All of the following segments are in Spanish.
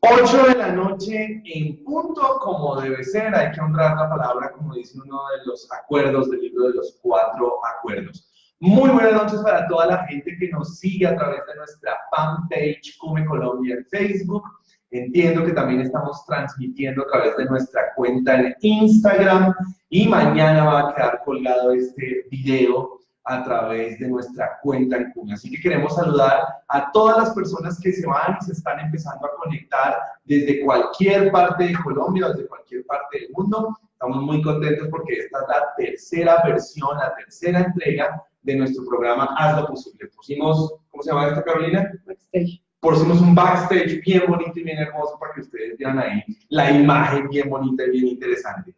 8 de la noche en punto, como debe ser. Hay que honrar la palabra, como dice uno de los acuerdos del libro de los 4 acuerdos. Muy buenas noches para toda la gente que nos sigue a través de nuestra fanpage Cume Colombia en Facebook. Entiendo que también estamos transmitiendo a través de nuestra cuenta en Instagram y mañana va a quedar colgado este video a través de nuestra cuenta en Cume. Así que queremos saludar a todas las personas que se van y se están empezando a conectar desde cualquier parte de Colombia, desde cualquier parte del mundo. Estamos muy contentos porque esta es la tercera versión, la tercera entrega de nuestro programa Haz lo Posible. Pusimos, ¿cómo se llama esto, Carolina? Backstage. Pusimos un backstage bien bonito y bien hermoso para que ustedes vean ahí la imagen bien bonita y bien interesante.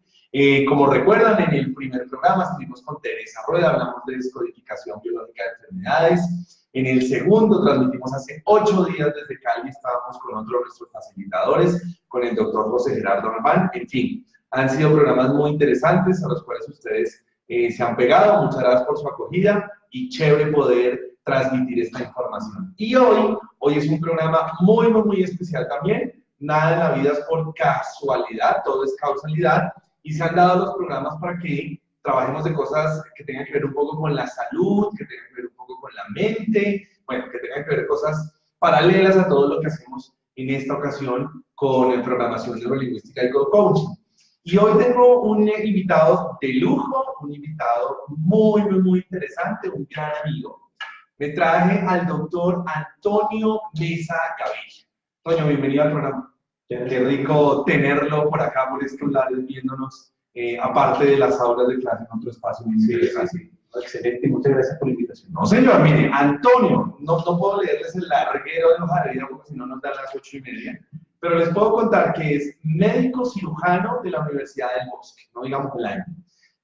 Como recuerdan, en el primer programa estuvimos con Teresa Rueda, hablamos de descodificación biológica de enfermedades. En el segundo transmitimos hace 8 días desde Cali, estábamos con otro de nuestros facilitadores, con el doctor José Gerardo Albán. En fin, han sido programas muy interesantes a los cuales ustedes se han pegado. Muchas gracias por su acogida y chévere poder transmitir esta información. Y hoy es un programa muy especial también. Nada en la vida es por casualidad, todo es causalidad. Y se han dado los programas para que trabajemos de cosas que tengan que ver un poco con la salud, que tengan que ver un poco con la mente, bueno, que tengan que ver cosas paralelas a todo lo que hacemos en esta ocasión con programación neurolingüística y coaching. Y hoy tengo un invitado de lujo, un invitado muy interesante, un gran amigo. Me traje al doctor Antonio Mesa Gaviria. Antonio, bienvenido al programa. Qué rico tenerlo por acá, por estos lares, viéndonos, aparte de las aulas de clase, en otro espacio muy interesante. Excelente, muchas gracias por la invitación. No, señor, mire, Antonio, no puedo leerles el larguero de hoja de vida porque si no nos dan las 8:30, pero les puedo contar que es médico cirujano de la Universidad del Bosque, no digamos el año,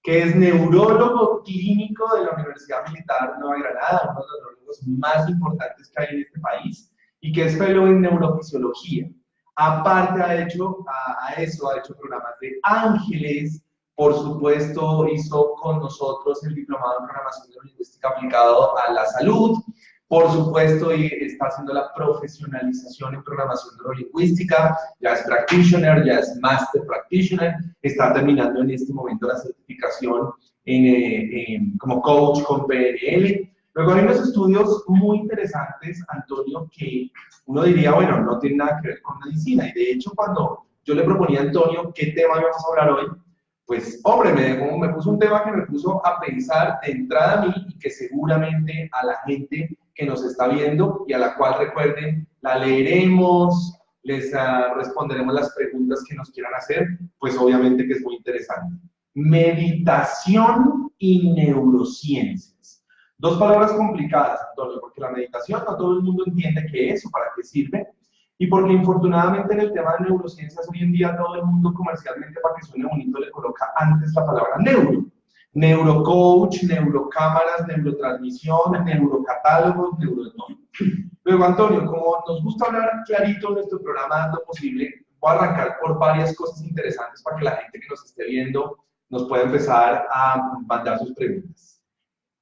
que es neurólogo clínico de la Universidad Militar de Nueva Granada, uno de los neurólogos más importantes que hay en este país, y que es fellow en neurofisiología. Aparte ha hecho programas de ángeles, por supuesto hizo con nosotros el diplomado en programación neurolingüística aplicado a la salud, por supuesto y está haciendo la profesionalización en programación neurolingüística, ya es practitioner, ya es master practitioner, está terminando en este momento la certificación como coach con PNL. Luego hay unos estudios muy interesantes, Antonio, que uno diría, bueno, no tiene nada que ver con medicina. Y de hecho, cuando yo le proponía a Antonio qué tema íbamos a hablar hoy, pues, hombre, me puso un tema que me puso a pensar de entrada a mí y que seguramente a la gente que nos está viendo y a la cual, recuerden, la leeremos, les responderemos las preguntas que nos quieran hacer, pues obviamente que es muy interesante. Meditación y neurociencias. Dos palabras complicadas, Antonio, porque la meditación no todo el mundo entiende qué es o para qué sirve, y porque infortunadamente en el tema de neurociencias hoy en día todo el mundo comercialmente para que suene bonito le coloca antes la palabra neuro. Neurocoach, neurocámaras, neurotransmisión, neurocatálogos, neuroetón. Luego, Antonio, como nos gusta hablar clarito en nuestro programa Haz lo Posible, voy a arrancar por varias cosas interesantes para que la gente que nos esté viendo nos pueda empezar a mandar sus preguntas.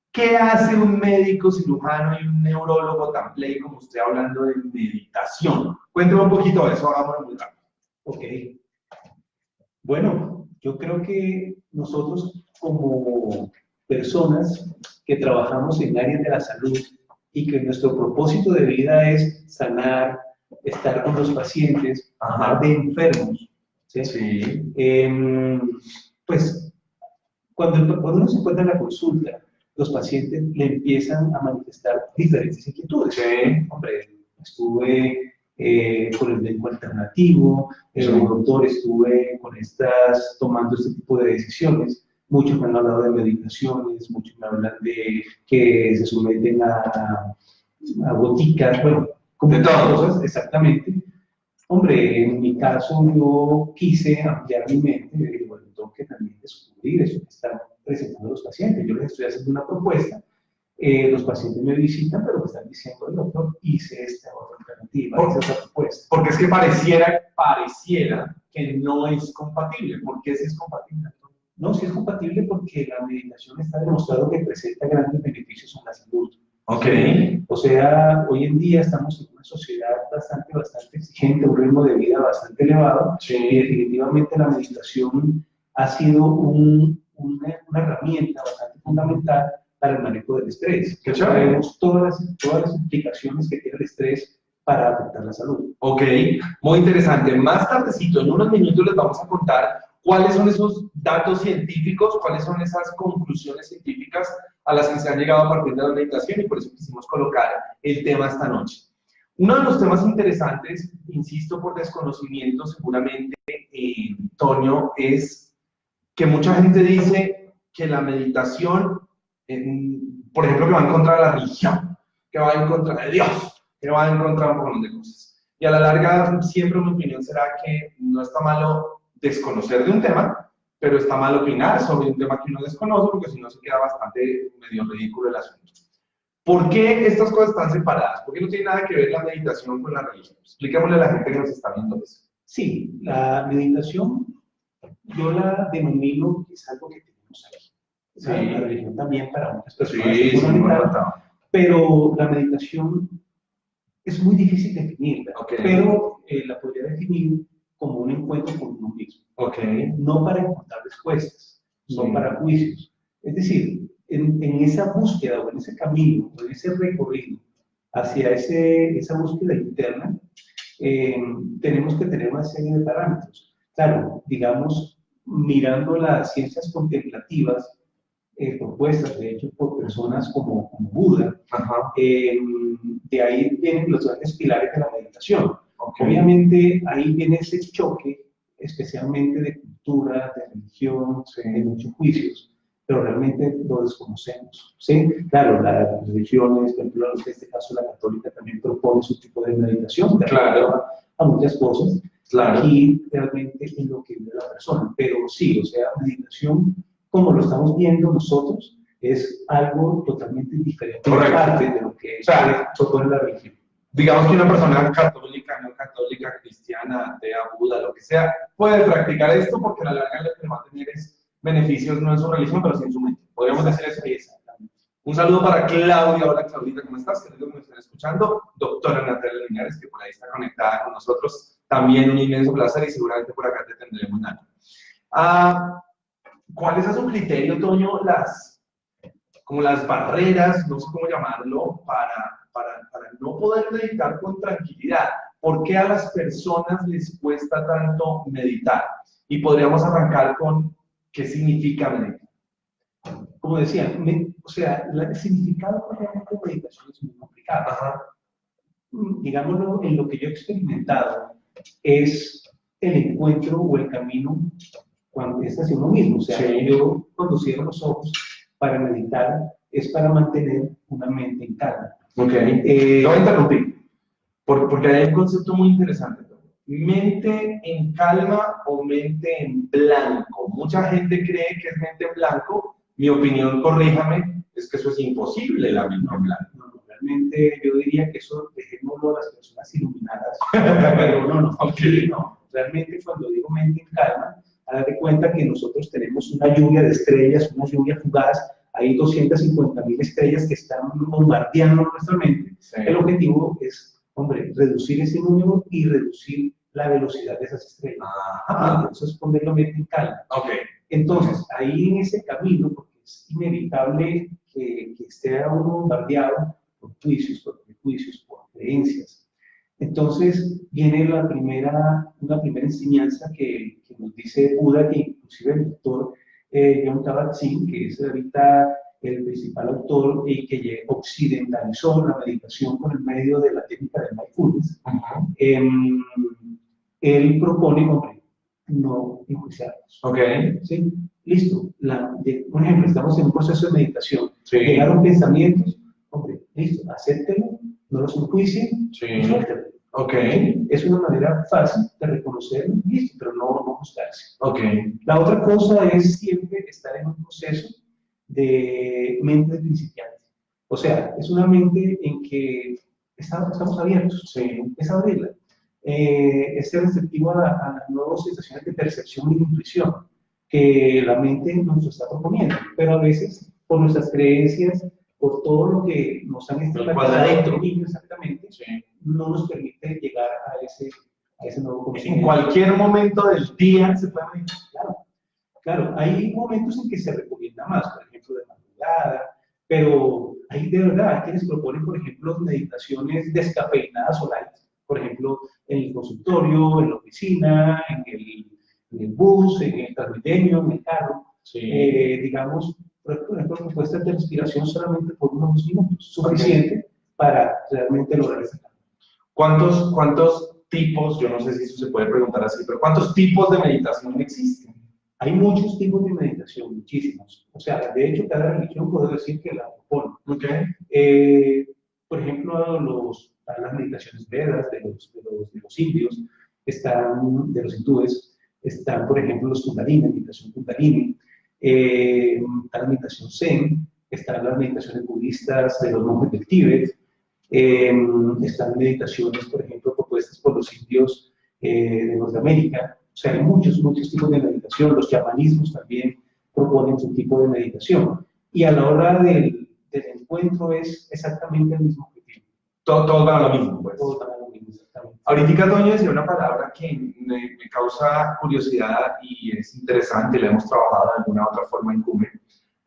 ¿Qué hace un médico cirujano y un neurólogo tan play como usted hablando de meditación? Cuénteme un poquito de eso, hagámoslo muy rápido. Ok. Bueno, yo creo que nosotros como personas que trabajamos en áreas de la salud y que nuestro propósito de vida es sanar, estar con los pacientes, hablar de enfermos, ¿sí? Sí. Pues cuando uno se encuentra en la consulta, los pacientes le empiezan a manifestar diferentes inquietudes. Sí. Hombre, estuve con el médico alternativo, como doctor estuve tomando este tipo de decisiones. Muchos me han hablado de meditaciones, muchos me hablan de que se someten a boticas, bueno, como de todas cosas, exactamente. Hombre, en mi caso yo quise ampliar mi mente y dije, bueno, tengo que también descubrir eso que están presentando los pacientes. Yo les estoy haciendo una propuesta, los pacientes me visitan, pero me están diciendo, doctor, hice esta otra alternativa, hice otra propuesta. Porque es que pareciera que no es compatible. ¿Por qué sí es compatible? No, sí es compatible porque la meditación está demostrado que presenta grandes beneficios en la salud. Ok. O sea, hoy en día estamos en una sociedad bastante exigente, un ritmo de vida bastante elevado, Sí. y definitivamente la meditación ha sido una herramienta bastante fundamental para el manejo del estrés. Qué chévere. Sabemos todas las implicaciones que tiene el estrés para afectar la salud. Ok, muy interesante. Más tardecito, en unos minutos les vamos a contar cuáles son esos datos científicos, cuáles son esas conclusiones científicas a las que se han llegado a partir de la meditación, y por eso quisimos colocar el tema esta noche. Uno de los temas interesantes, insisto, por desconocimiento seguramente, Toño, es que mucha gente dice que la meditación, por ejemplo, que va en contra de la religión, que va en contra de Dios, que va en contra de un montón de cosas. Y a la larga, siempre mi opinión será que no está malo desconocer de un tema, pero está mal opinar sobre un tema que uno desconoce, porque si no se queda bastante medio ridículo el asunto. ¿Por qué estas cosas están separadas? ¿Por qué no tiene nada que ver la meditación con la religión? Expliquémosle a la gente que nos está viendo eso. Sí, la meditación yo la denomino que es algo que tenemos aquí. O sea, Sí. la religión también para muchas personas Sí, es fundamental, sí, pero la meditación es muy difícil definirla, Okay. pero la podría definir como un encuentro con uno mismo. Okay. No para encontrar respuestas, no Sí. para juicios. Es decir, en esa búsqueda o en ese camino o en ese recorrido hacia esa búsqueda interna, tenemos que tener una serie de parámetros. Claro, digamos, mirando las ciencias contemplativas, propuestas, de hecho, por personas como Buda, Ajá. de ahí vienen los grandes pilares de la meditación. Okay. Obviamente, ahí viene ese choque, especialmente de cultura, de religión, de muchos juicios, pero realmente lo desconocemos. ¿Sí? Claro, las religiones, por ejemplo, en este caso la católica también propone su tipo de meditación, de Claro. a muchas cosas. Claro. Aquí realmente es lo que vive la persona, pero sí, o sea, meditación, como lo estamos viendo nosotros, es algo totalmente diferente. Correcto. Parte de lo que propone la religión. Digamos que una persona católica, no católica, cristiana, atea, Buda, lo que sea, puede practicar esto porque a la larga lo que va a tener es beneficios no en su religión, pero sí en su mente. Podríamos decir eso. Exactamente. Un saludo para Claudia. Hola Claudita, ¿cómo estás? Que es lo que me están escuchando. Doctora Natalia Linares, que por ahí está conectada con nosotros. También un inmenso placer, y seguramente por acá te tendremos nada. ¿Cuál es a su criterio, Toño, como las barreras, no sé cómo llamarlo, para no poder meditar con tranquilidad? ¿Por qué a las personas les cuesta tanto meditar? Y podríamos arrancar con ¿qué significa meditar? Como decía, o sea, el significado realmente de meditación es muy complicado. Ajá. Digámoslo, en lo que yo he experimentado es el encuentro o el camino cuando es hacia uno mismo. O sea, Sí. yo cuando cierro los ojos para meditar es para mantener una mente en calma. Ok. Lo voy a interrumpir, porque hay un concepto muy interesante. ¿Mente en calma o mente en blanco? Mucha gente cree que es mente en blanco. Mi opinión, corríjame, es que eso es imposible, la mente en blanco. No, realmente yo diría que eso dejémoslo a las personas iluminadas. Pero no, Okay. No. Realmente cuando digo mente en calma, haz de cuenta que nosotros tenemos una lluvia de estrellas, una lluvia fugaz. Hay 250.000 estrellas que están bombardeando nuestra mente. Sí. El objetivo es, hombre, reducir ese número y reducir la velocidad de esas estrellas. Ajá. Eso es poner la mente en calma. Ok. Entonces, ahí en ese camino, porque es inevitable que esté uno bombardeado por juicios, por prejuicios, por creencias. Entonces, viene una primera enseñanza que nos dice Buda, que inclusive el doctor Jon Kabat-Zinn, que es ahorita el principal autor y que occidentalizó la meditación por el medio de la técnica de mindfulness. Él propone, hombre, no enjuiciarnos. Ok. ¿Sí? Listo. Por ejemplo, estamos en un proceso de meditación. Sí. Llegaron pensamientos, hombre, listo, acéptelo, no los enjuicie, Sí. y suéltelo. Ok. Es una manera fácil de reconocerlo, listo, pero no juzgarse. Ok. La otra cosa es siempre estar en un proceso de mente de principiante. O sea, es una mente en que estamos abiertos, Sí. es abrirla. Es ser receptivo a las nuevas sensaciones de percepción y de intuición que la mente nos está proponiendo, pero a veces por nuestras creencias por todo lo que nos han cuadradito. Exactamente, sí, no nos permite llegar a ese nuevo conocimiento. En cualquier momento del día se puede meditar. Claro, claro, hay momentos en que se recomienda más, por ejemplo, de madrugada, pero hay de verdad quienes proponen, por ejemplo, meditaciones descafeinadas o light, por ejemplo, en el consultorio, en la oficina, en el bus, en el Transmilenio, en el carro, sí. Digamos, por ejemplo, propuestas de respiración solamente por unos minutos, suficiente para realmente lograr ese cambio. ¿Cuántos tipos, yo no sé si eso se puede preguntar así, pero cuántos tipos de meditación existen? Hay muchos tipos de meditación, muchísimos. O sea, de hecho, cada religión puede decir que la propone. Okay. Por ejemplo, las meditaciones Vedas de los indios, de los hindúes, están, por ejemplo, los Kundalini, meditación Kundalini, está la meditación Zen, están las meditaciones budistas de los monjes del Tíbet, están meditaciones, por ejemplo, propuestas por los indios de Norteamérica. O sea, hay muchos tipos de meditación. Los chamanismos también proponen su tipo de meditación. Y a la hora del encuentro es exactamente el mismo objetivo. Todos van a lo mismo, pues. Todos van a lo mismo, exactamente. Ahorita Toño decía una palabra que me causa curiosidad y es interesante, la hemos trabajado de alguna otra forma en CUME,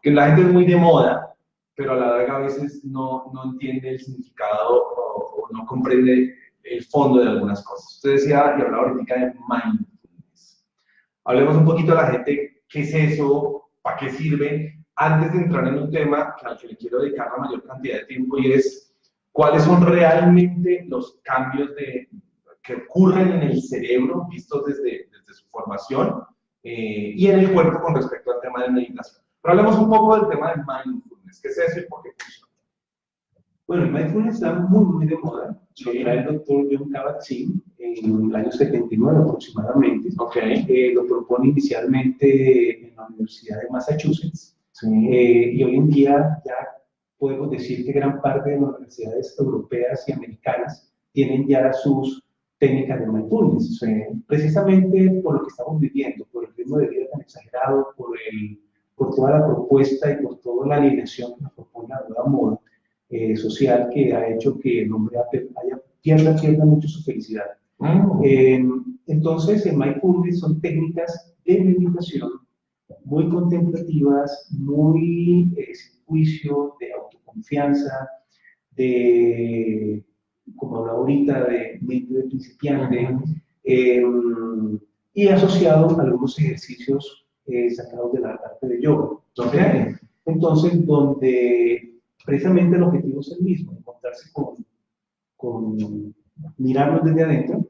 que la gente es muy de moda, pero a la larga a veces no entiende el significado o no comprende el fondo de algunas cosas. Usted decía y hablaba ahorita de mindfulness. Hablemos un poquito a la gente, ¿qué es eso? ¿Para qué sirve? Antes de entrar en un tema al que le quiero dedicar la mayor cantidad de tiempo, y es cuáles son realmente los cambios que ocurren en el cerebro vistos desde su formación y en el cuerpo con respecto al tema de meditación. Pero hablemos un poco del tema de mindfulness. ¿Qué es eso y por qué funciona? Bueno, el mindfulness está muy de moda. Lo trae el doctor Jon Kabat-Zinn en el año 79 aproximadamente. Okay. Lo propone inicialmente en la Universidad de Massachusetts. Sí. Y hoy en día ya podemos decir que gran parte de las universidades europeas y americanas tienen ya sus técnicas de mindfulness. Sí. Precisamente por lo que estamos viviendo, por el ritmo de vida tan exagerado, por toda la propuesta y por toda la alineación que nos propone la nueva moda social que ha hecho que el hombre pierda mucho su felicidad. Entonces, el mindfulness son técnicas de meditación muy contemplativas, muy sin juicio, de autoconfianza, como hablaba ahorita, de mente de principiante, y asociado a algunos ejercicios sacados de la arte de yoga. Okay. Entonces, donde precisamente el objetivo es el mismo, encontrarse con mirarnos desde adentro,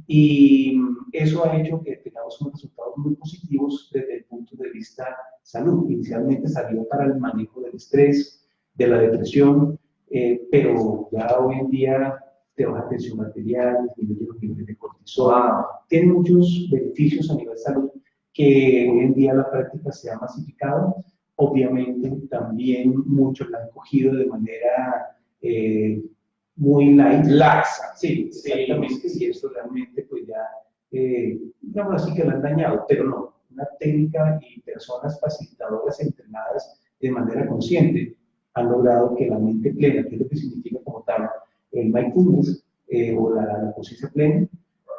y eso ha hecho que tengamos unos resultados muy positivos desde el punto de vista salud. Inicialmente salió para el manejo del estrés, de la depresión, pero ya hoy en día te baja tensión arterial, disminuye los niveles de cortisol, tiene muchos beneficios a nivel salud que hoy en día la práctica se ha masificado. Obviamente también muchos la han cogido de manera muy light. Laxa. Sí, exactamente, y eso realmente pues ya, digamos así que la han dañado, pero no, una técnica y personas facilitadoras entrenadas de manera consciente han logrado que la mente plena, que es lo que significa como tal el mindfulness o la conciencia plena,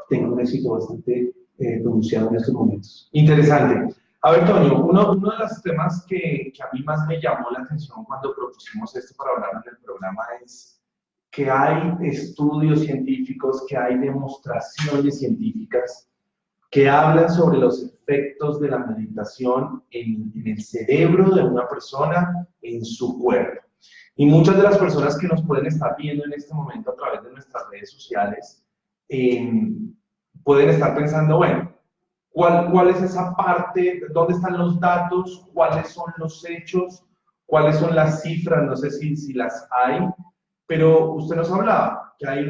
tenga un éxito bastante pronunciado en estos momentos. Interesante. A ver, Toño, uno de los temas que a mí más me llamó la atención cuando propusimos esto para hablar en el programa es que hay estudios científicos, que hay demostraciones científicas que hablan sobre los efectos de la meditación en el cerebro de una persona, en su cuerpo. Y muchas de las personas que nos pueden estar viendo en este momento a través de nuestras redes sociales pueden estar pensando, bueno, ¿cuál es esa parte? ¿Dónde están los datos? ¿Cuáles son los hechos? ¿Cuáles son las cifras? No sé si las hay, pero usted nos hablaba que hay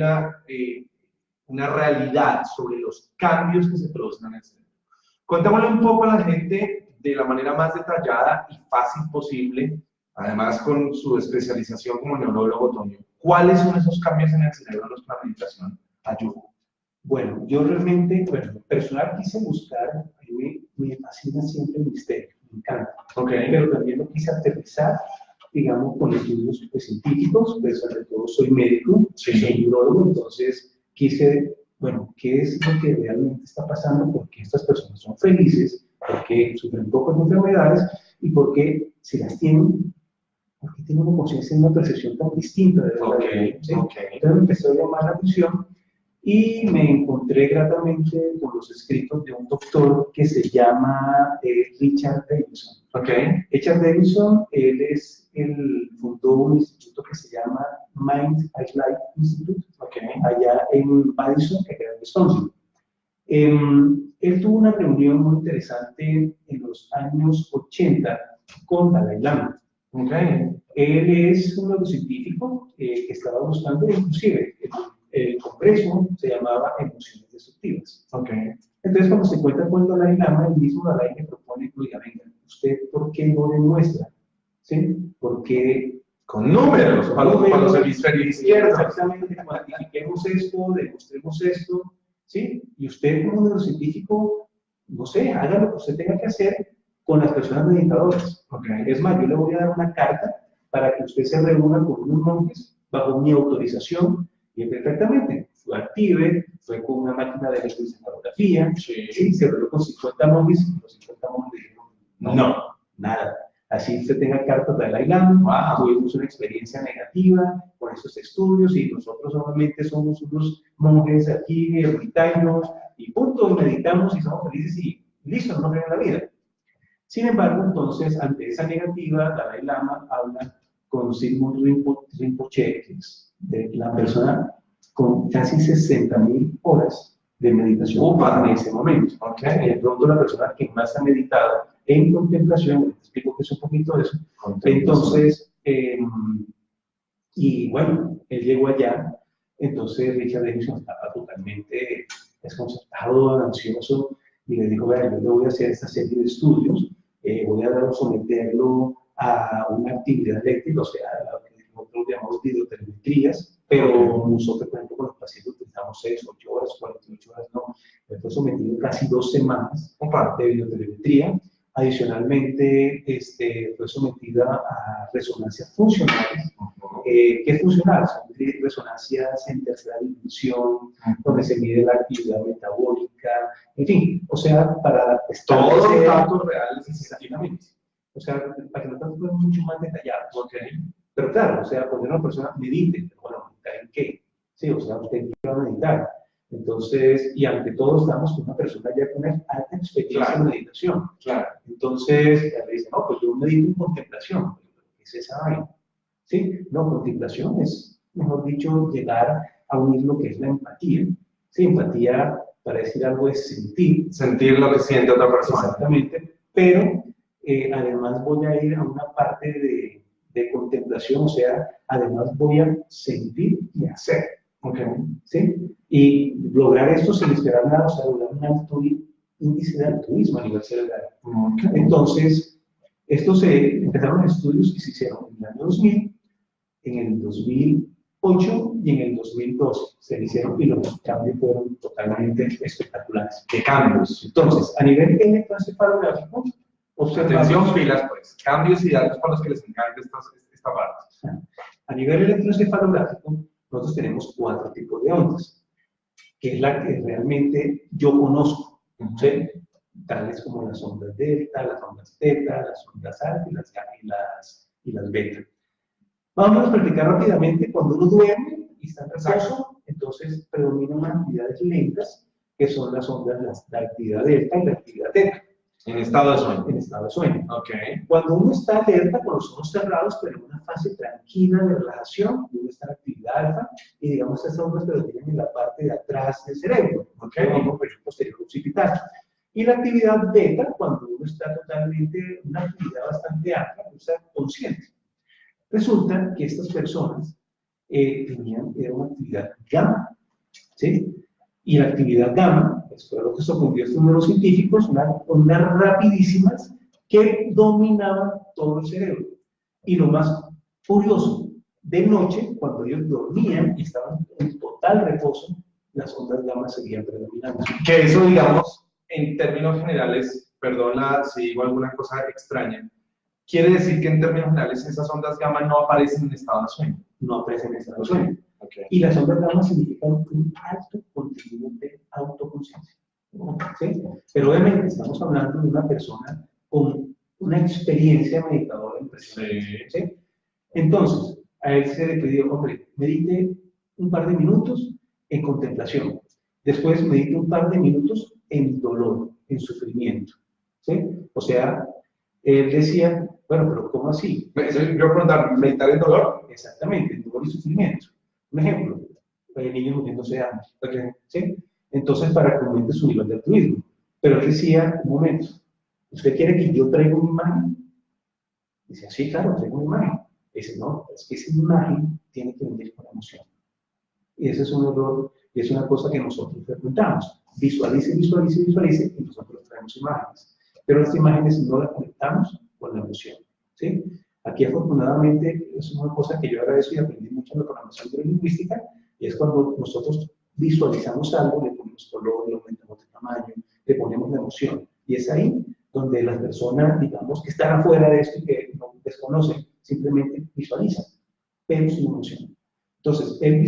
una realidad sobre los cambios que se producen en el cerebro. Contémosle un poco a la gente de la manera más detallada y fácil posible, además con su especialización como neurólogo, Toño. ¿Cuáles son esos cambios en el cerebro de la meditación ayuda? Bueno, yo realmente, personal quise buscar, a mí me fascina siempre el misterio, me encanta, pero también lo quise aterrizar digamos, con estudios pues, científicos, pues sobre todo soy médico, soy neurólogo, entonces quise, bueno, ¿qué es lo que realmente está pasando? ¿Por qué estas personas son felices? ¿Por qué sufren pocas enfermedades? ¿Y por qué, si las tienen, por qué tienen una conciencia y una percepción tan distinta de la vida? ¿Sí? Entonces me empezó a llamar la atención y me encontré gratamente con los escritos de un doctor que se llama Richard Davidson. Richard Davidson, él fundó un instituto que se llama Mind and Life Institute, allá en Madison, que queda en Wisconsin. Él tuvo una reunión muy interesante en los años 80 con Dalai Lama. Él es uno de los científicos que estaba buscando, inclusive, el congreso se llamaba Emociones Destructivas. Entonces, cuando se encuentra con Dalai Lama, el mismo Dalai le propone, oiga, venga, ¿usted por qué no demuestra? ¿Sí? ¿Por qué? Con números, para los hemisferios izquierdos. Exactamente, cuantifiquemos esto, demostremos esto, ¿sí? Y usted, como un científico, no sé, haga lo que usted tenga que hacer con las personas meditadoras. Es más, yo le voy a dar una carta para que usted se reúna con unos monjes bajo mi autorización y perfectamente. Fue active, fue con una máquina de electroencefalografía, ¿sí? Se reunió con 50 monjes y los 50 monjes dijeron, no, nada. Así usted tenga cartas de Dalai Lama, tuvimos una experiencia negativa con estos estudios y nosotros solamente somos unos monjes aquí, ermitaños, y punto, meditamos y somos felices y listo, no nos creen la vida. Sin embargo, entonces, ante esa negativa, Dalai Lama habla con Sigmund Rinpoche, que es la persona con casi 60.000 horas de meditación en ese momento. De pronto, la persona que más ha meditado en contemplación, te explico que es un poquito de eso. Entonces, y bueno, él llegó allá, entonces Richard Davidson estaba totalmente desconcertado, ansioso, y le dijo, vea, yo le voy a hacer esta serie de estudios, voy a someterlo a una actividad eléctrica, o sea, lo que nosotros llamamos videotelemetrías, pero nosotros, por ejemplo, con los pacientes utilizamos 6, 8 horas, 48 horas, no. Él fue sometido casi 2 semanas de videotelemetría. Adicionalmente, fue sometida a resonancias funcionales. ¿Qué es funcional? Son resonancias en tercera dimensión, donde se mide la actividad metabólica, en fin, o sea, para todos los datos reales. Exactamente. O sea, para que los datos fueran mucho más detallados. Pero claro, o sea, cuando una persona medite, bueno, ¿meditar en qué? Sí, o sea, usted quiere meditar. Entonces, y ante todo estamos con una persona ya con una alta experiencia en meditación. Entonces, le dice, no, pues yo medito en contemplación. ¿Qué es esa vaina? ¿Sí? No, contemplación es, mejor dicho, llegar a unir lo que es la empatía. Sí, empatía, para decir algo, es sentir. Sentir lo que siente otra persona. Exactamente, pero además voy a ir a una parte de contemplación, o sea, además voy a sentir y hacer. ¿Sí? Y lograr esto sin esperar nada, o sea, lograr un alto índice de altruismo a nivel cerebral. Entonces, empezaron los estudios que se hicieron en el año 2000, en el 2008 y en el 2012 se hicieron y los cambios fueron totalmente espectaculares. ¿Qué cambios? Entonces, a nivel electroencefalográfico, atención, pilas, pues, cambios y datos para los que les encanta esta parte. A nivel electroencefalográfico, nosotros tenemos 4 tipos de ondas, que es la que realmente yo conozco, ¿sí? Tales como las ondas delta, las ondas teta, las ondas alfa y las beta. Vamos a practicar rápidamente. Cuando uno duerme y está en reposo, entonces predominan las actividades lentas, que son las ondas, la actividad delta y la actividad teta. En estado de sueño. En estado de sueño. Cuando uno está alerta con los ojos cerrados, pero en una fase tranquila de relajación, uno está en actividad alfa y digamos estas ondas predominan en la parte de atrás del cerebro, como el posterior occipital. Y la actividad beta, cuando uno está totalmente en una actividad bastante alta, uno está consciente. Resulta que estas personas era una actividad gamma, ¿sí? Y la actividad gamma, esto es lo que sorprendió a estos neurocientíficos, ondas rapidísimas que dominaban todo el cerebro. Y lo más curioso, de noche, cuando ellos dormían y estaban en total reposo, las ondas gamma seguían predominando. Que eso, digamos, en términos generales, perdona si digo alguna cosa extraña, quiere decir que en términos generales esas ondas gamma no aparecen en estado de sueño. No aparecen en estado de sueño. Okay. Y las ondas gamma significan un alto contenido de autoconciencia. ¿Sí? Pero obviamente estamos hablando de una persona con una experiencia meditadora impresionante. Sí. ¿Sí? Entonces, a él se le pidió, hombre, medite un par de minutos en contemplación. Después medite un par de minutos en dolor, en sufrimiento. ¿Sí? O sea, él decía, bueno, pero ¿cómo así? Eso yo quiero preguntar, ¿meditar en dolor? Exactamente, en dolor y sufrimiento. Un ejemplo, hay niños muriéndose de hambre. Okay. ¿Sí? Entonces, para que aumente su nivel de altruismo. Pero él decía, un momento, ¿usted quiere que yo traiga una imagen? Dice, sí, claro, traigo una imagen. Dice, no, es que esa imagen tiene que venir con emoción. Y ese es un error, y es una cosa que nosotros frecuentamos. Visualice, visualice, visualice, y nosotros traemos imágenes. Pero estas imágenes no las conectamos con la emoción. ¿Sí? Aquí, afortunadamente, es una cosa que yo agradezco y aprendí mucho en la programación neurolingüística, y es cuando nosotros visualizamos algo, le ponemos color, le aumentamos de tamaño, le ponemos la emoción. Y es ahí donde las personas, digamos, que están afuera de esto y que no desconocen, simplemente visualizan, pero sin emoción. Entonces, él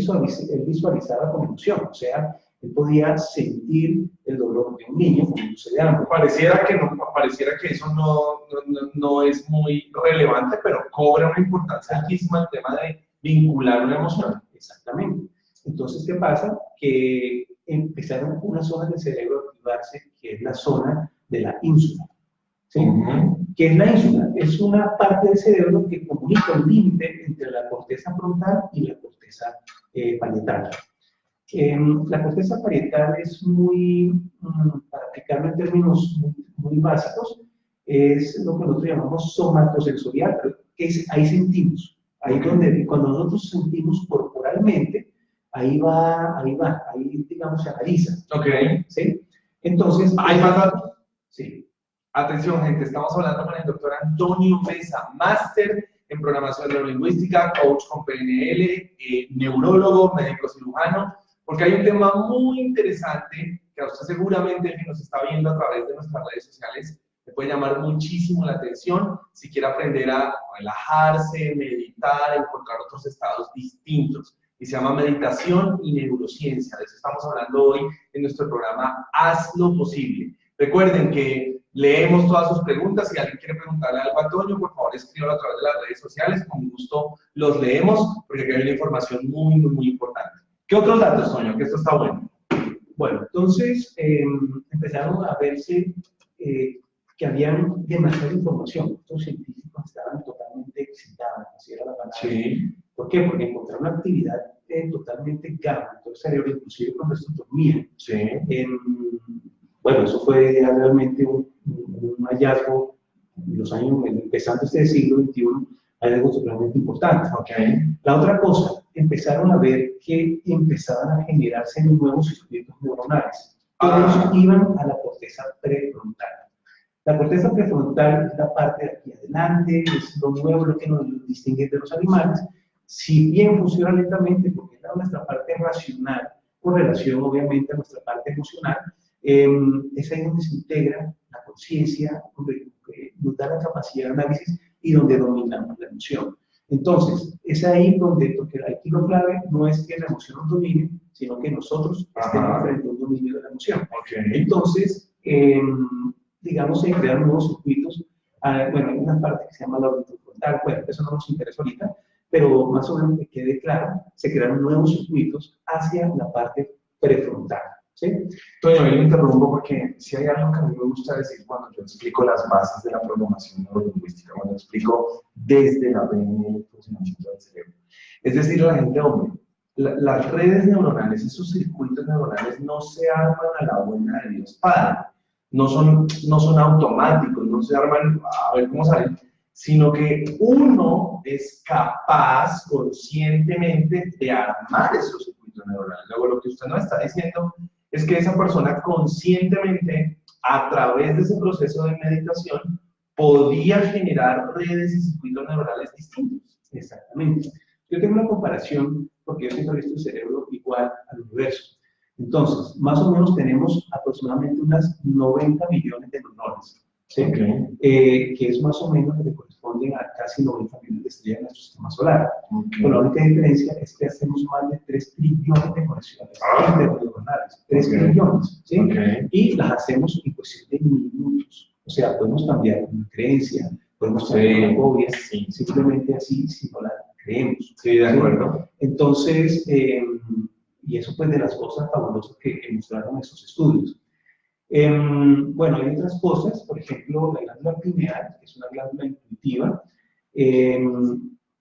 visualizaba con emoción, o sea, él podía sentir el dolor de un niño muriéndose de hambre. Pareciera que eso no es muy relevante, pero cobra una importancia altísima el tema de vincular una emoción. Exactamente. Entonces, ¿qué pasa? Que empezaron unas zonas del cerebro a activarse, que es la zona de la ínsula. ¿Sí? ¿Qué es la ínsula? Es una parte del cerebro que comunica el límite entre la corteza frontal y la corteza parietal. La corteza parietal es muy, para aplicarlo en términos muy básicos, es lo que nosotros llamamos somatosensorial, que es, ahí sentimos, ahí donde cuando nosotros sentimos corporalmente, ahí digamos se analiza. Ok. ¿Sí? Entonces, ¿hay más datos? Sí. Atención, gente, estamos hablando con el doctor Antonio Mesa, máster en programación neurolingüística, coach con PNL, neurólogo, médico cirujano, porque hay un tema muy interesante que a usted seguramente, que nos está viendo a través de nuestras redes sociales, le puede llamar muchísimo la atención si quiere aprender a relajarse, meditar, encontrar otros estados distintos. Y se llama Meditación y Neurociencia. De eso estamos hablando hoy en nuestro programa Haz lo Posible. Recuerden que leemos todas sus preguntas. Si alguien quiere preguntarle algo a Antonio, por favor escríbalo a través de las redes sociales. Con gusto los leemos, porque aquí hay una información muy, muy, muy importante. ¿Qué otros datos, Toño? Que esto está bueno. Bueno, entonces empezaron a verse que habían demasiada información. Estos científicos estaban totalmente excitados, así era la palabra. Sí. ¿Por qué? Porque encontraron una actividad totalmente gamma en todo el cerebro, inclusive cuando estos dormían. Sí. Bueno, eso fue realmente un hallazgo en los años, empezando este siglo XXI, algo totalmente importante. Okay. La otra cosa, empezaron a ver que empezaban a generarse nuevos circuitos neuronales. Todos iban a la corteza prefrontal. La corteza prefrontal es la parte de aquí adelante, es lo nuevo, lo que nos distingue de los animales. Si bien funciona lentamente, porque es nuestra parte racional, con relación obviamente a nuestra parte emocional, es ahí donde se integra la conciencia, donde nos da la capacidad de análisis y donde dominamos la emoción. Entonces, es ahí donde, porque aquí lo clave no es que la emoción nos domine, sino que nosotros estemos frente a un dominio de la emoción. Okay. Entonces, digamos, se crean nuevos circuitos. Bueno, hay una parte que se llama la orbitofrontal, bueno, eso no nos interesa ahorita, pero más o menos que quede claro, se crearon nuevos circuitos hacia la parte prefrontal. ¿Sí? Toño, yo me interrumpo porque si hay algo que a mí me gusta decir cuando yo explico las bases de la programación neurolingüística, cuando explico desde la PNL el funcionamiento del cerebro. Es decir, la gente, hombre, las redes neuronales, esos circuitos neuronales no se arman a la buena de Dios Padre, no son automáticos, no se arman a ver cómo salen, sino que uno es capaz conscientemente de armar esos circuitos neuronales. Luego, lo que usted nos está diciendo es que esa persona conscientemente, a través de ese proceso de meditación, podía generar redes y circuitos neuronales distintos. Exactamente. Yo tengo una comparación, porque yo siempre he visto el cerebro igual al universo. Entonces, más o menos tenemos aproximadamente unas 90 millones de neuronas, ¿sí? Okay. Que es más o menos lo que corresponde corresponden a casi 90 millones de estrellas en nuestro sistema solar. Okay. Pero la única diferencia es que hacemos más de 3 trillones de conexiones interneuronales. 3 trillones, ¿sí? Y las hacemos en cuestión de minutos. O sea, podemos cambiar una creencia, podemos cambiar una fobia, simplemente así, si no la creemos. Sí, de acuerdo. Entonces, y eso pues de las cosas fabulosas que mostraron esos estudios. Bueno, hay otras cosas, por ejemplo, la glándula pineal, que es una glándula intuitiva.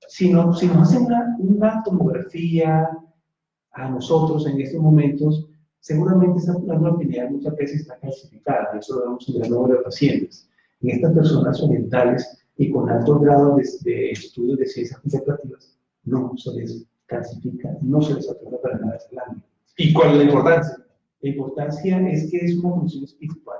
Si nos hacen una tomografía a nosotros en estos momentos, seguramente esa glándula pineal muchas veces está calcificada, y eso lo vemos en el gran número de pacientes. En estas personas orientales y con altos grados de estudios de ciencias contemplativas, no se les calcifica, no se les atorga para nada esa glándula. ¿Y cuál es la importancia? La importancia es que es una función espiritual.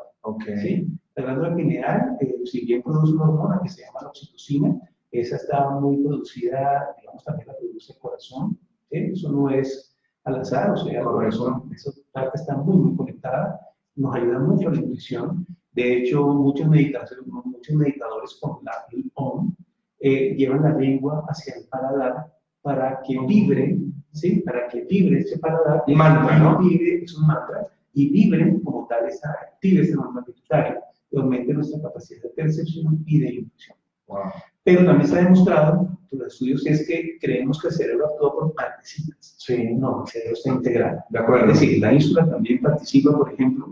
¿Sí? La glándula pineal, si bien produce una hormona que se llama la oxitocina, esa está muy producida, digamos, también la produce el corazón. ¿Sí? Eso no es al azar, o sea, el corazón, esa parte está muy, muy conectada, nos ayuda mucho a la intuición. De hecho, muchos meditadores con la OM llevan la lengua hacia el paladar para que vibre, ¿sí? Para que vibre ese paladar. Un mantra, ¿no? Vibre, es un mantra, y vibre como tal, active ese mantra pituitario, y aumente nuestra capacidad de percepción y de intuición. Wow. Pero también se ha demostrado por los estudios es que creemos que el cerebro actúa por partecitas. Sí. No, el cerebro está integral. De acuerdo. Es decir, la ínsula también participa, por ejemplo,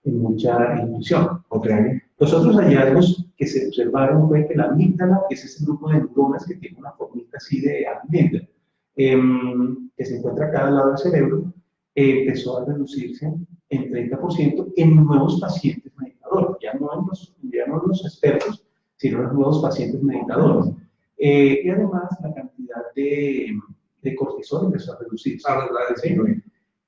en mucha intuición. Okay. Los otros hallazgos que se observaron fue que la amígdala, que es ese grupo de neuronas que tiene una formita así de amígdala, que se encuentra a cada lado del cerebro, empezó a reducirse en 30% en nuevos pacientes meditadores, ya no en los expertos, sino en los nuevos pacientes meditadores. Y además la cantidad de cortisol empezó a reducirse. ¿Sí?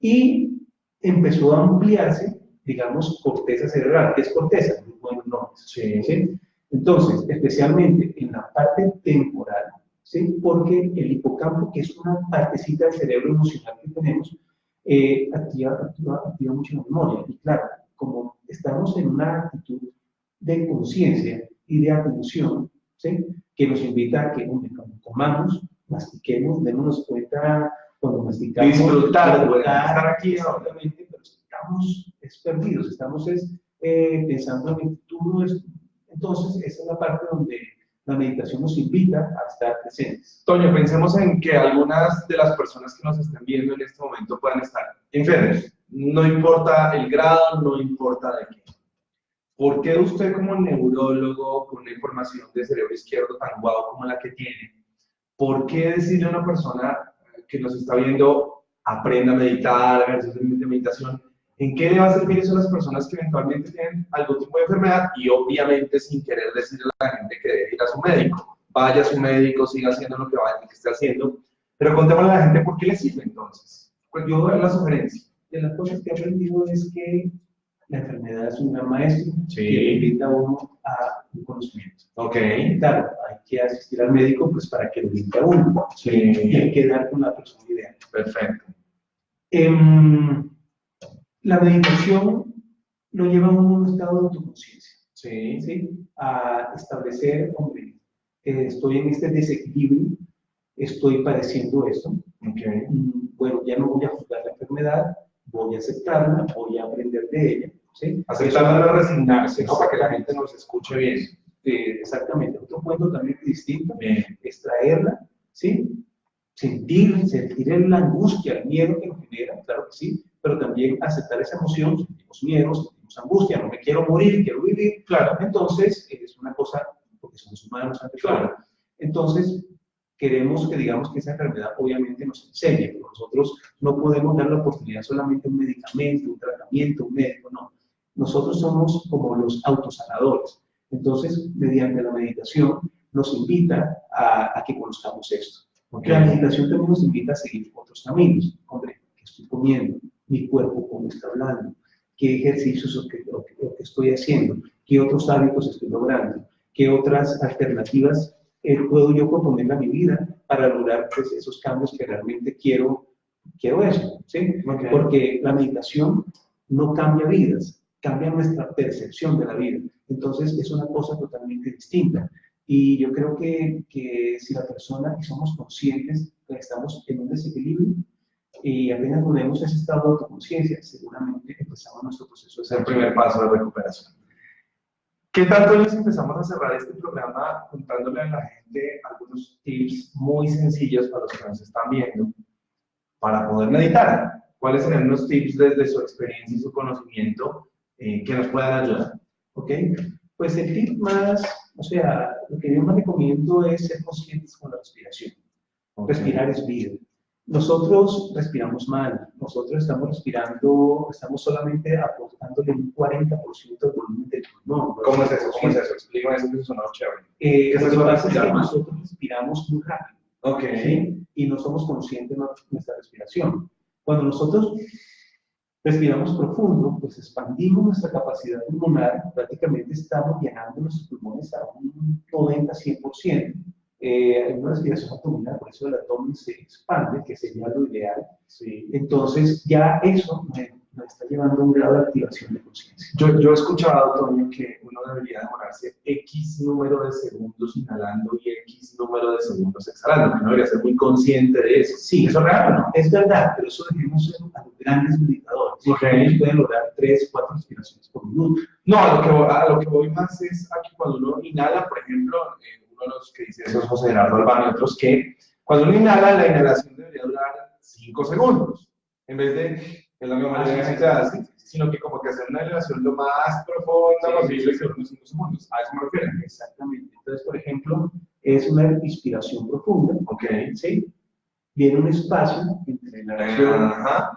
Y empezó a ampliarse, digamos, corteza cerebral. ¿Qué es corteza? El grupo de neuronas. ¿Sí? Entonces, especialmente en la parte temporal, ¿sí? Porque el hipocampo, que es una partecita del cerebro emocional que tenemos, activa mucho la memoria. Y claro, como estamos en una actitud de conciencia y de atención, ¿sí? Que nos invita a que cuando comamos, mastiquemos, démonos cuenta cuando masticamos. Disfrutar, estar aquí. Exactamente, pero estamos perdidos, estamos pensando en el futuro. Entonces, esa es la parte donde la meditación nos invita a estar presentes. Toño, pensemos en que algunas de las personas que nos estén viendo en este momento puedan estar enfermos. No importa el grado, no importa de qué. ¿Por qué usted como neurólogo, con una información de cerebro izquierdo tan guau como la que tiene, por qué decirle a una persona que nos está viendo, aprenda a meditar, ejercicios de meditación? ¿En qué le va a servir eso a las personas que eventualmente tienen algún tipo de enfermedad? Y obviamente sin querer decirle a la gente que debe ir a su médico. Vaya a su médico, siga haciendo lo que esté haciendo. Pero contémosle a la gente por qué le sirve entonces. Pues yo doy la sugerencia. De las cosas que he aprendido es que la enfermedad es un gran maestro que le invita a uno a un conocimiento. Okay. Claro, hay que asistir al médico pues para que lo invite a uno. Sí. Y hay que dar con la persona ideal. Perfecto. La meditación lo lleva a un estado de autoconciencia. Sí. ¿Sí? A establecer, hombre, estoy en este desequilibrio, estoy padeciendo esto. Okay. Bueno, ya no voy a juzgar la enfermedad, voy a aceptarla, voy a aprender de ella. ¿Sí? Aceptarla no resignarse, ¿no? Para que la gente nos escuche bien. Exactamente. Otro punto también distinto, bien. Extraerla, ¿sí? Sentir la angustia, el miedo que nos genera, claro que sí, pero también aceptar esa emoción, sentimos miedo, sentimos angustia, no me quiero morir, quiero vivir, claro, entonces es una cosa, porque somos humanos ante todo. Claro. Entonces, queremos que digamos que esa enfermedad obviamente nos enseñe, pero nosotros no podemos dar la oportunidad solamente a un medicamento, un tratamiento, un médico, no. Nosotros somos como los autosanadores. Entonces, mediante la meditación, nos invita a que conozcamos esto. Porque la meditación también nos invita a seguir otros caminos. Hombre, ¿qué estoy comiendo? Mi cuerpo, ¿cómo está hablando? ¿Qué ejercicios lo que estoy haciendo? ¿Qué otros hábitos estoy logrando? ¿Qué otras alternativas puedo yo proponer a mi vida para lograr pues, esos cambios que realmente quiero eso? ¿Sí? Okay. Porque la meditación no cambia vidas, cambia nuestra percepción de la vida. Entonces es una cosa totalmente distinta. Y yo creo que si la persona, y somos conscientes que estamos en un desequilibrio, y apenas volvemos a ese estado de autoconciencia, seguramente empezamos nuestro proceso de Es el primer paso de recuperación. ¿Qué tal, Toño, si empezamos a cerrar este programa contándole a la gente algunos tips muy sencillos para los que nos están viendo para poder meditar? ¿Cuáles serían unos tips desde su experiencia y su conocimiento que nos puedan ayudar? ¿Ok? Pues el tip más, o sea, lo que yo más recomiendo es ser conscientes con la respiración. Respirar es vida. Nosotros respiramos mal, nosotros estamos respirando, estamos solamente aportándole un 40% del volumen del pulmón. ¿Cómo es eso? ¿Cómo es eso? Explícame eso, que eso suena chévere. Lo que pasa es que nosotros respiramos muy rápido, Okay. ¿sí? Y no somos conscientes de nuestra respiración. Cuando nosotros respiramos profundo, pues expandimos nuestra capacidad pulmonar, prácticamente estamos llenando nuestros pulmones a un 90-100%. Hay una respiración abdominal, por eso el abdomen se expande, que sería lo ideal. Sí. Entonces, ya eso nos está llevando a un grado de activación de conciencia. Yo he escuchado, Toño, que uno debería demorarse X número de segundos inhalando y X número de segundos exhalando, que uno debería ser muy consciente de eso. Sí, ¿Eso es real o no? Es verdad, pero eso dejemos a los grandes meditadores. Okay. Ellos pueden lograr 3-4 respiraciones por minuto. No, a lo que voy más es aquí cuando uno inhala, por ejemplo, uno de los que dice eso es José Gerardo Albano y otros que cuando uno inhala, la inhalación debería durar 5 segundos, en vez de, es la misma manera que la gente hace, sino que como que hacer una inhalación lo más profunda posible que dure 5 segundos. A eso me refiero. Exactamente. Entonces, por ejemplo, es una inspiración profunda. Ok. ¿Sí? Viene un espacio entre la inhalación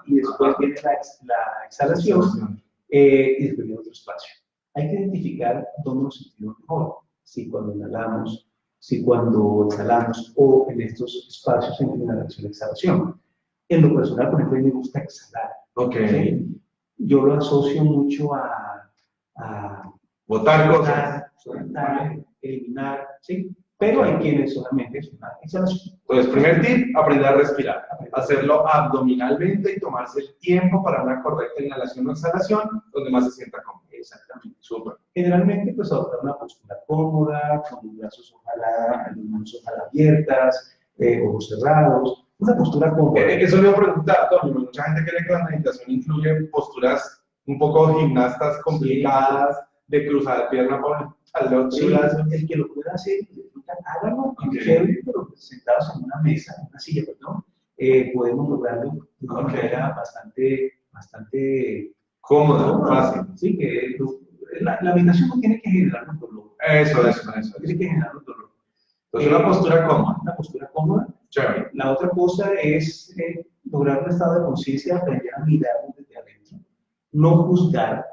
y después viene la exhalación y después viene otro espacio. Hay que identificar dónde nos sentimos mejor. Si cuando inhalamos, si cuando exhalamos o en estos espacios entre inhalación y exhalación. En lo personal, por ejemplo, a mí me gusta exhalar. Okay. ¿Sí? Yo lo asocio mucho a botar cosas, soltar, eliminar, ¿sí? Pero hay quienes solamente es una exhalación. Entonces, primer tip, aprender a respirar. Hacerlo abdominalmente y tomarse el tiempo para una correcta inhalación o exhalación, donde más se sienta cómodo. Exactamente. Súper. Generalmente, pues adoptar una postura cómoda, con los brazos ojalá, las manos ojalá abiertas, ojos cerrados, una postura cómoda. Eso le iba a preguntar, Toño. Mucha gente cree que la meditación incluye posturas un poco gimnastas complicadas, de cruzar pierna por al otro brazo. El que lo pueda hacer, háganlo, chévere, pero sentados en una mesa, en una silla, perdón, podemos lograrlo de una manera bastante cómoda, fácil. Sí, que la meditación no tiene que generar un dolor. Eso. Tiene que generar un dolor. Entonces, una postura cómoda. Una postura cómoda. Chévere. La otra cosa es lograr un estado de conciencia, aprender a mirarnos desde adentro. No juzgar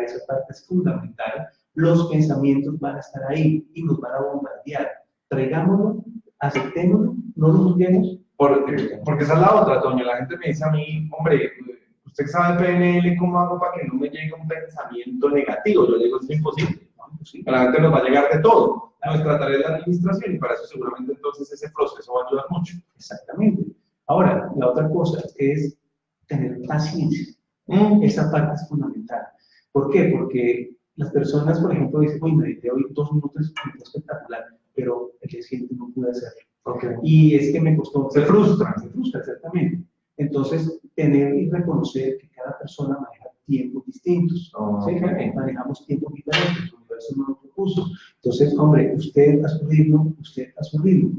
esa parte es fundamental. Los pensamientos van a estar ahí y nos van a bombardear. Traigámoslo, aceptémoslo, no lo juzguemos. Porque esa es la otra, Toño. La gente me dice a mí, hombre, usted sabe PNL, ¿cómo hago para que no me llegue un pensamiento negativo? Yo digo, es imposible. A la gente nos va a llegar de todo. Nuestra tarea es la administración y para eso seguramente entonces ese proceso va a ayudar mucho. Exactamente. Ahora, la otra cosa es tener paciencia. Esa parte es fundamental. ¿Por qué? Porque las personas, por ejemplo, dicen, uy, medité hoy 2 minutos, fue espectacular, pero el día siguiente no pude hacerlo. Okay. Y es que me costó. Se frustra, exactamente. Entonces, tener y reconocer que cada persona maneja tiempos distintos. ¿Sí? Manejamos tiempos diferentes, el universo no lo propuso. Entonces, hombre, usted a su ritmo,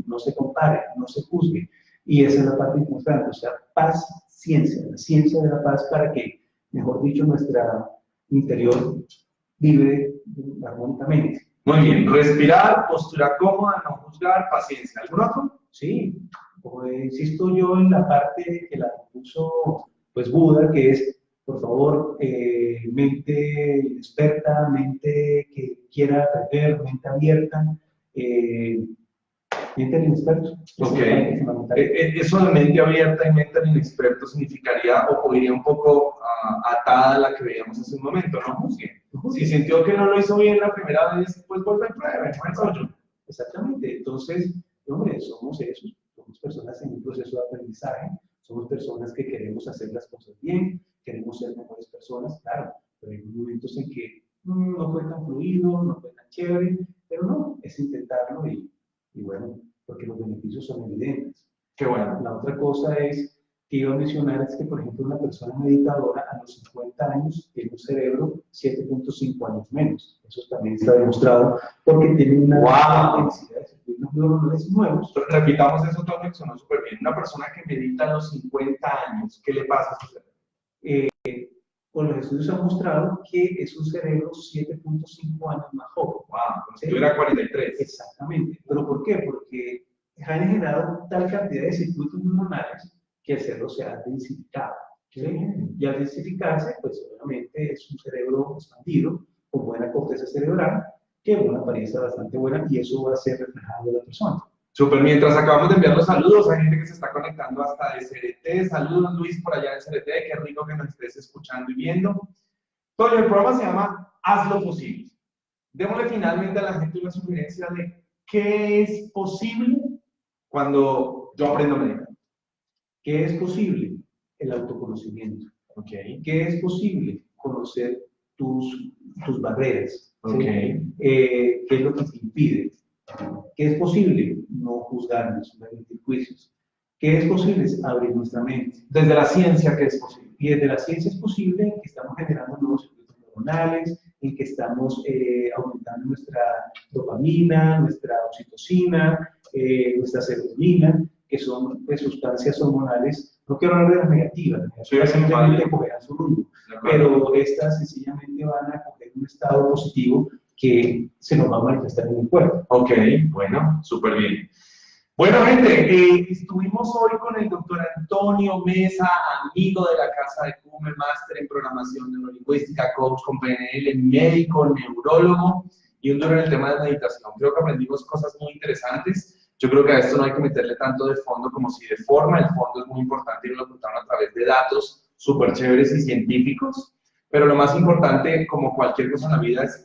no se compare, no se juzgue. Y esa es la parte importante, o sea, paz, ciencia, la ciencia de la paz para que, mejor dicho, nuestra interior vibre armónicamente. Muy bien, respirar, postura cómoda, no juzgar, paciencia. ¿Algún otro? Sí, como insisto yo en la parte que la puso pues Buda, que es, por favor, mente experta, mente que quiera aprender, mente abierta, mente del inexperto. Ok. Eso de mente abierta y mente del inexperto significaría o iría un poco atada a la que veíamos hace un momento, ¿no? Juzgue. Si sintió que no lo hizo bien la primera vez, pues vuelve y pruebe, no. Exactamente. Entonces, hombre, somos esos, somos personas en un proceso de aprendizaje, somos personas que queremos hacer las cosas bien, queremos ser mejores personas, claro, pero hay momentos en que no fue tan fluido, no fue tan chévere, pero no, es intentarlo y bueno, porque los beneficios son evidentes. Qué bueno. La otra cosa es que iba a mencionar es que, por ejemplo, una persona meditadora a los 50 años tiene un cerebro 7.5 años menos. Eso también está demostrado porque tiene una densidad de circuitos neuronales nuevos. Repitamos eso, todo que sonó súper bien. Una persona que medita a los 50 años, ¿qué le pasa a su cerebro? Con los estudios han mostrado que es un cerebro 7.5 años más joven. Wow, como si tuviera 43. Exactamente. ¿Pero por qué? Porque han generado tal cantidad de circuitos neuronales que el cerebro se ha densificado. ¿Sí? Y al densificarse, pues obviamente es un cerebro expandido, con buena corteza cerebral, que es una apariencia bastante buena y eso va a ser reflejado en la persona. Súper, mientras acabamos de enviar los saludos, hay gente que se está conectando hasta de CRT. Saludos, Luis, por allá de CRT, qué rico que nos estés escuchando y viendo. Toño, el programa se llama Haz lo posible. Démosle finalmente a la gente una sugerencia de qué es posible cuando yo aprendo a meditar. ¿Qué es posible? El autoconocimiento. Okay. ¿Qué es posible? Conocer tus barreras. Okay. ¿Qué es lo que te impide? ¿Qué es posible? No juzgarnos, no emitir juicios. ¿Qué es posible? Es abrir nuestra mente. Desde la ciencia, ¿qué es posible? Y desde la ciencia es posible que estamos generando nuevos circuitos neuronales, en que estamos aumentando nuestra dopamina, nuestra oxitocina, nuestra serotonina, que son pues, sustancias hormonales. No quiero hablar de las negativas, simplemente cogerán su rumbo, pero estas sencillamente van a coger un estado positivo que se nos va a manifestar en el cuerpo. Ok, bueno, súper bien. Bueno, gente, estuvimos hoy con el doctor Antonio Mesa, amigo de la Casa de Cume, máster en programación neurolingüística, coach con PNL, médico, neurólogo y un duro en el tema de meditación. Creo que aprendimos cosas muy interesantes. Yo creo que a esto no hay que meterle tanto de fondo como si de forma. El fondo es muy importante y nos lo contaron a través de datos súper chéveres y científicos. Pero lo más importante, como cualquier cosa en la vida, es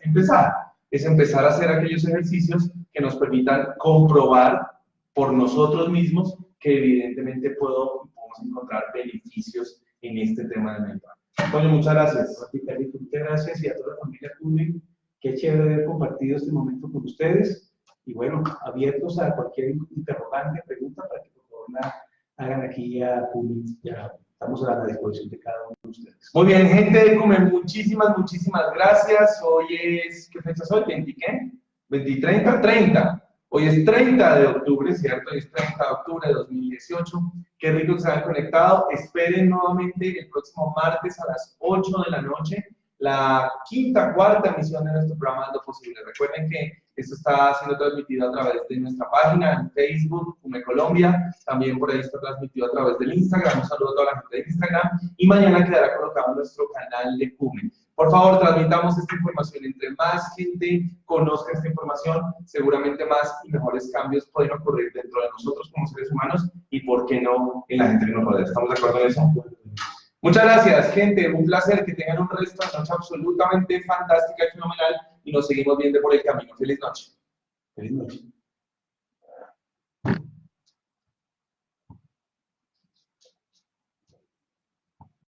empezar a hacer aquellos ejercicios que nos permitan comprobar por nosotros mismos que evidentemente podemos encontrar beneficios en este tema de meditar. Antonio, muchas gracias. Muchas gracias y a toda la familia Cume. Qué chévere haber compartido este momento con ustedes. Y bueno, abiertos a cualquier interrogante, pregunta, para que por favor la hagan aquí a Cume. Ya estamos a la disposición de cada uno de ustedes. Muy bien, gente de Cume, muchísimas gracias. Hoy es, ¿qué fecha es hoy? ¿20 qué? ¿20, 30? Hoy es 30 de octubre, ¿cierto? Hoy es 30 de octubre de 2018. Qué rico que se hayan conectado. Esperen nuevamente el próximo martes a las 8 de la noche la cuarta emisión de nuestro programa Haz lo Posible. Recuerden que esto está siendo transmitido a través de nuestra página en Facebook, Cume Colombia. También por ahí está transmitido a través del Instagram. Un saludo a toda la gente de Instagram. Y mañana quedará colocado en nuestro canal de Cume. Por favor, transmitamos esta información. Entre más gente conozca esta información, seguramente más y mejores cambios pueden ocurrir dentro de nosotros como seres humanos y, ¿por qué no, en la gente que nos rodea? ¿Estamos de acuerdo en eso? Muchas gracias, gente. Un placer. Que tengan un resto de noche absolutamente fantástica y fenomenal. Y nos seguimos viendo por el camino. Feliz noche. Feliz noche.